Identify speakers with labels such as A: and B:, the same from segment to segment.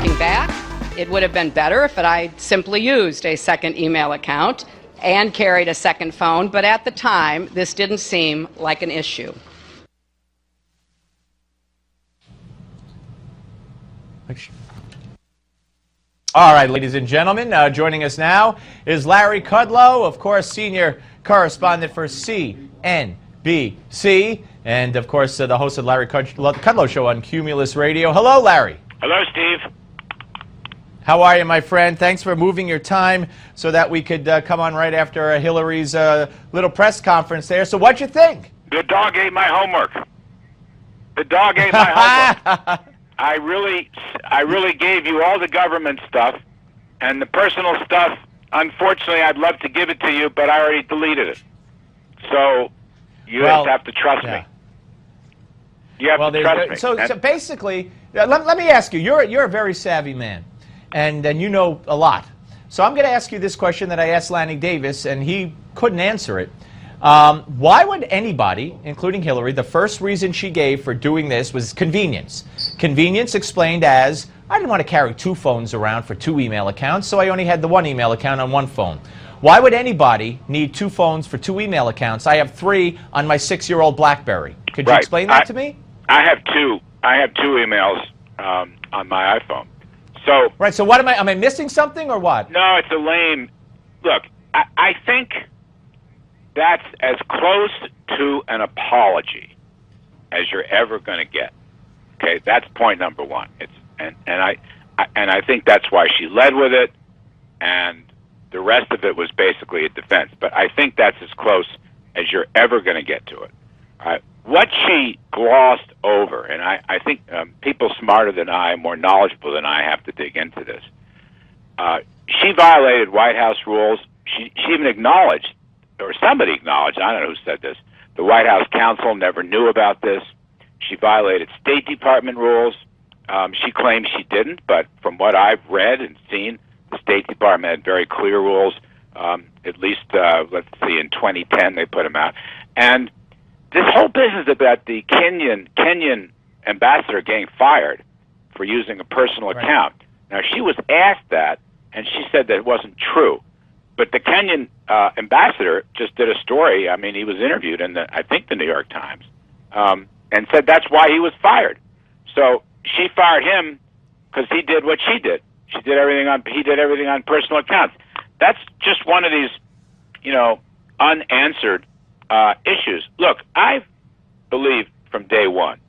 A: looking back, it would have been better if I simply used a second email account and carried a second phone, but at the time, this didn't seem like an issue.
B: All right, ladies and gentlemen, joining us now is Larry Kudlow, of course, senior correspondent for CNBC, and, of course, the host of the Larry Kudlow Show on Cumulus Radio. Hello, Larry.
C: Hello, Steve.
B: How are you, my friend? Thanks for moving your time so that we could come on right after Hillary's little press conference there. So what'd you think?
C: The dog ate my homework. The dog ate my homework. I really gave you all the government stuff, and the personal stuff, unfortunately, I'd love to give it to you, but I already deleted it. So you have to trust me. You have to trust me.
B: So basically, let me ask you, you're a very savvy man, and you know a lot. So I'm going to ask you this question that I asked Lanny Davis, and he couldn't answer it. Why would anybody, including Hillary, the first reason she gave for doing this was convenience. Convenience explained as, I didn't want to carry two phones around for two email accounts, so I only had the one email account on one phone. Why would anybody need two phones for two email accounts? I have three on my 6-year-old BlackBerry. Could you explain that to me?
C: I have two emails on my iPhone. So
B: right. So what am I missing something or what?
C: No, it's a lame. Look, I think that's as close to an apology as you're ever going to get. Okay, that's point number one. And I think that's why she led with it, and the rest of it was basically a defense. But I think that's as close as you're ever going to get to it. What she glossed over, and I think people smarter than I, more knowledgeable than I, have to dig into this. She violated White House rules. She even acknowledged, or somebody acknowledged, I don't know who said this, the White House counsel never knew about this. She violated State Department rules. She claims she didn't, but from what I've read and seen, the State Department had very clear rules. At least, let's see, in 2010 they put them out. And this whole business about the Kenyan ambassador getting fired for using a personal account. Now, she was asked that, and she said that it wasn't true. But the Kenyan ambassador just did a story. I mean, he was interviewed in, I think, the New York Times, and said that's why he was fired. So she fired him because he did what she did. He did everything on personal accounts. That's just one of these, unanswered issues. Look, I've believed from day one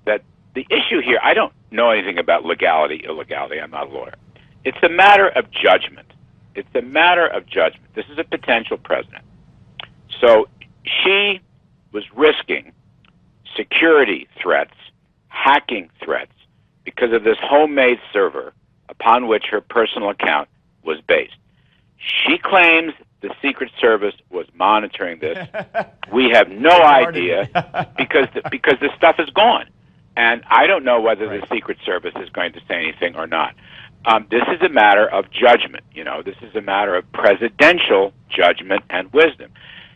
C: that the issue here, I don't know anything about legality, illegality. I'm not a lawyer. It's a matter of judgment. It's a matter of judgment. This is a potential president. So she was risking security threats, hacking threats, because of this homemade server upon which her personal account was based. She claims the Secret Service was monitoring this. We have no idea because the stuff is gone. And I don't know whether the Secret Service is going to say anything or not. This is a matter of judgment. This is a matter of presidential judgment and wisdom.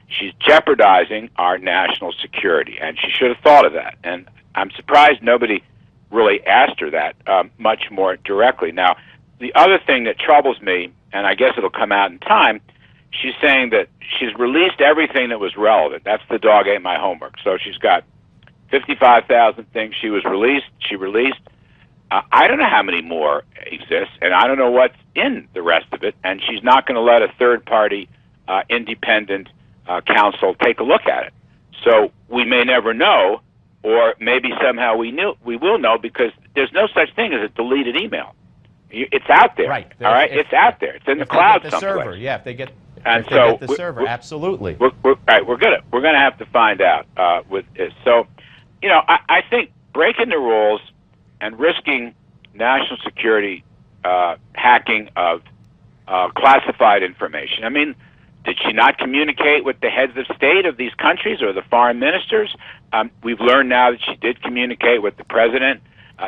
C: She's jeopardizing our national security, and she should have thought of that. And I'm surprised nobody really asked her that much more directly. Now, the other thing that troubles me, and I guess it'll come out in time, she's saying that she's released everything that was relevant. That's the dog ate my homework. So she's got 55,000 things she released. I don't know how many more exist, and I don't know what's in the rest of it, and she's not going to let a third-party independent counsel take a look at it. So we may never know, or maybe somehow we will know, because there's no such thing as a deleted email. It's out there.
B: Right.
C: All right? It's out there. It's in the cloud someplace.
B: Server. Yeah, if they get the server, absolutely.
C: We're gonna have to find out with this. So, I think breaking the rules and risking national security hacking of classified information. I mean, did she not communicate with the heads of state of these countries or the foreign ministers? We've learned now that she did communicate with the president.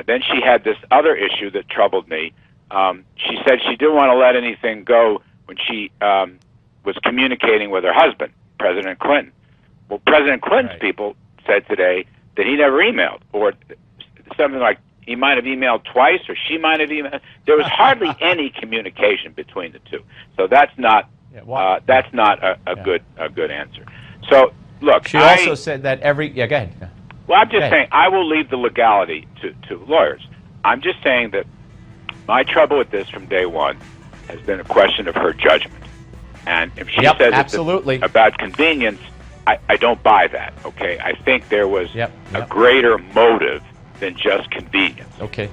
C: Then she had this other issue that troubled me. She said she didn't want to let anything go when she was communicating with her husband, President Clinton. Well, President Clinton's people said today that he never emailed, or something like He might have emailed twice, or she might have emailed. There was hardly any communication between the two. So that's not a good answer. So look,
B: she also said that every go ahead.
C: Well, I'm just saying I will leave the legality to lawyers. I'm just saying that my trouble with this from day one has been a question of her judgment. And if she says
B: absolutely.
C: It's about convenience, I don't buy that, okay? I think there was a greater motive than just convenience.
B: Okay.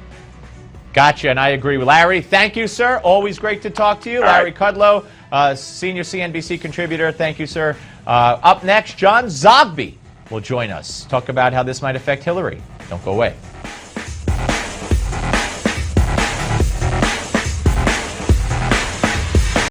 B: Gotcha, and I agree with Larry. Thank you, sir. Always great to talk to you.
C: All
B: Larry
C: right.
B: Kudlow, senior CNBC contributor. Thank you, sir. Up next, John Zogby will join us. Talk about how this might affect Hillary. Don't go away.